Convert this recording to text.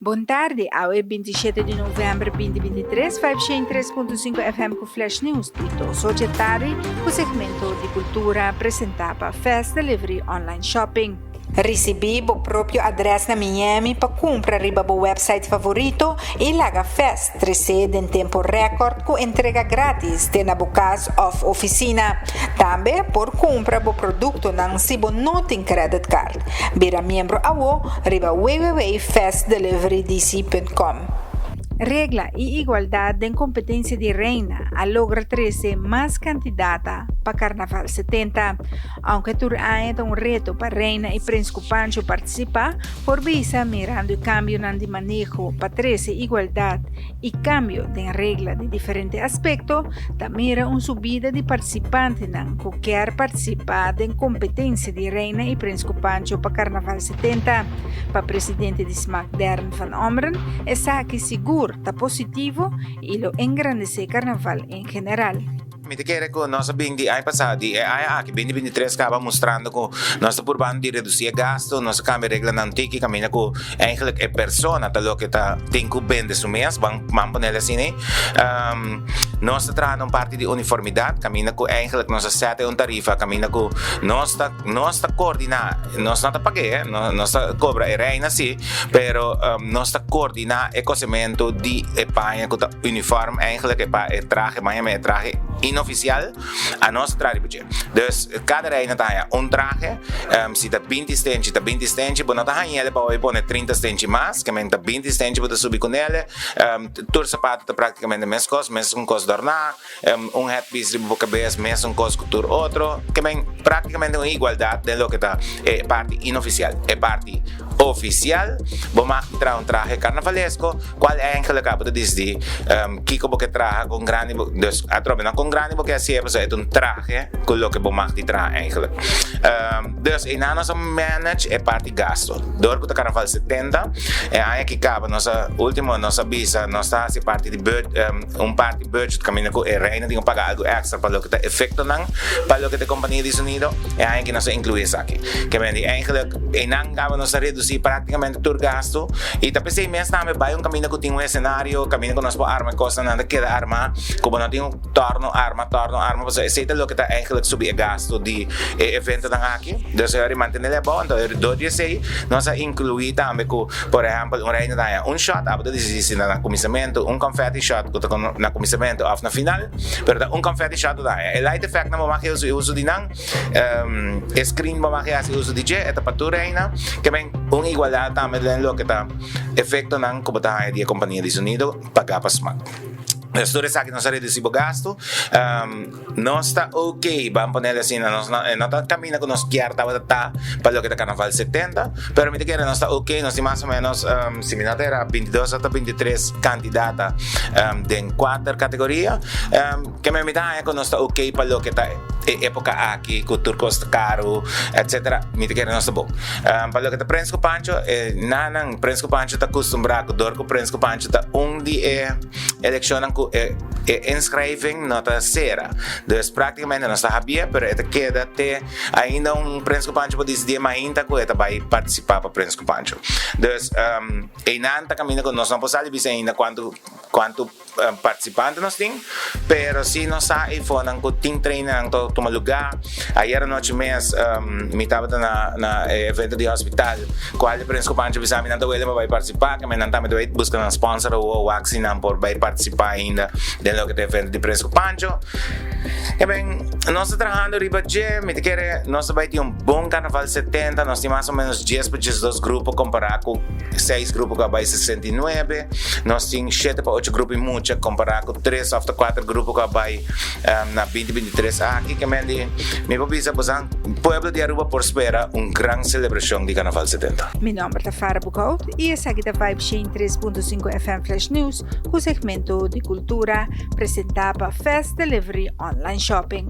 Boa tarde, hoje é 27 de novembro de 2023, 503.5 FM com Flash News. Dito societário, o segmento de cultura apresentava Fast Delivery Online Shopping. Recebi o próprio endereço na Miami para comprar riba o website favorito e Laga Fest 3C em tempo recorde com entrega grátis na casa of oficina. Também por comprar o produto não se não tem credit card. Vira membro ao riba www.festdeliverdc.com. Regla e igualdade em competência de reina a logra 13 mais candidata para Carnaval 70. Aunque tur ainda um reto para reina e príncipe Pancho participar, por visa mirando o cambio de manejo para 13 igualdade e cambio de regla de diferente aspecto, tamira subida de participantes que quer participar em competência de reina e príncipe Pancho para Carnaval 70. Para presidente de SMAC Darren van Omeren, essa que seguro está positivo e lo engrandece Carnaval em geral. Mi chiede che nostra bindi ai passati e che 2023 acaba mostrando che nostra purbando di ridurre gasto, nostra cambia regla antiche cammina che eigenlijk è persona tallo che ta tenku bende su mes man panela sini nostra tra non parte di uniformità cammina che eigenlijk nostra sette un tarifa cammina che nostra coordina nostra paghe nostra cobra e reina sì però nostra coordina ecosemento di e paia che uniform eigenlijk e pa e traje me traje inoficial a nosso traje budget. Dus cada reina tem traje, se tá 20 stenti, tá 20 stenti, bom, tá ele para pôr 30 stenti mais, que tá 20 stenti para subir com ele, tur sapato tá praticamente mesmo cos dornar, headpiece de cabeça, mesmo cos tur outro, que praticamente uma igualdade de lo que tá é parte inoficial, é parte oficial, bom, tra traje carnavalesco, qual é eigenlijk acaba de dizer, que como que traje com grande, dus atrobe não com grande porque assim é traje com o que bomar de traje eigenlijk. Dus em nossa manage é parte gasto. Door que o carnaval 70 é aí que acaba nossa última nossa visa nossa se parte de parte budget caminho com é reina de pagar algo extra para o que tá efeito não para o que a companhia de sonido é aí que nós incluímos aqui. Que vem eigenlijk em acaba nossa reduzir praticamente todo gasto e tá pensei mesmo também vai caminho que tem cenário caminho com nossa arma costa nada queda arma como não tem torno arma você aceita o que está eigenlijk subir gasto de evento dan aqui dus mantenere bom então do dia sei nós incluir também com por exemplo reina da shot abdo diz na comissamento confetti shot na comissamento of na final pero confetti shot da e light effect na mamaki uso di nang screen mamaki uso di je eta patu reina que bem igualdade também lo que está efeito nan como tá de companhia de sonido pagar para SMAC. Storia sa che non sarete si gasto non sta ok vamos ponerle así no camina con nos chiarta para lo que está Carnaval 70 pero mi te quiere no está ok no si más o menos si mi nota era 22 hasta 23 candidata en 4 categoría que me mitad con no está ok para lo que está época aquí cultura costa caro etcétera mi te quiere no está bo para lo que está Prensco Pancho nanang Prensco Pancho está acostumbrado dorco Prensco Pancho está di elezione inschrijving nota sera. Dus praticamente não está habia, pero esta queda até ainda Prensco Pancho pode decidir mais ainda que esta vai participar para Prensco Pancho. Dus ainda caminha com nós não podemos dizer ainda quanto participante nós tem, pero se nós sai fora que tem treino não toma lugar. Ayer noite mês me estava na evento de hospital, qual Prensco Pancho bisa me não ele vai participar, que me não tá me doit buscar um sponsor ou vacina por vai participar ainda dello che te evento di Prensco Pancho. E bem, nós estamos trabalhando riba de, me quer nós vai ter bom Carnaval 70, nós temos mais ou menos 10 para 2 grupos comparado com 6 grupos que vai 69, nós temos 7 para 8 grupos muito comparado com 3 ou 4 grupos que vai na 2023 aqui que me precisa posar pueblo de Aruba por espera grande celebração de Carnaval 70. Meu nome é Tafara Bucaut e essa aqui é Vibe 3.5 FM Flash News, o segmento de cultura apresentava Fast Delivery Online Shopping.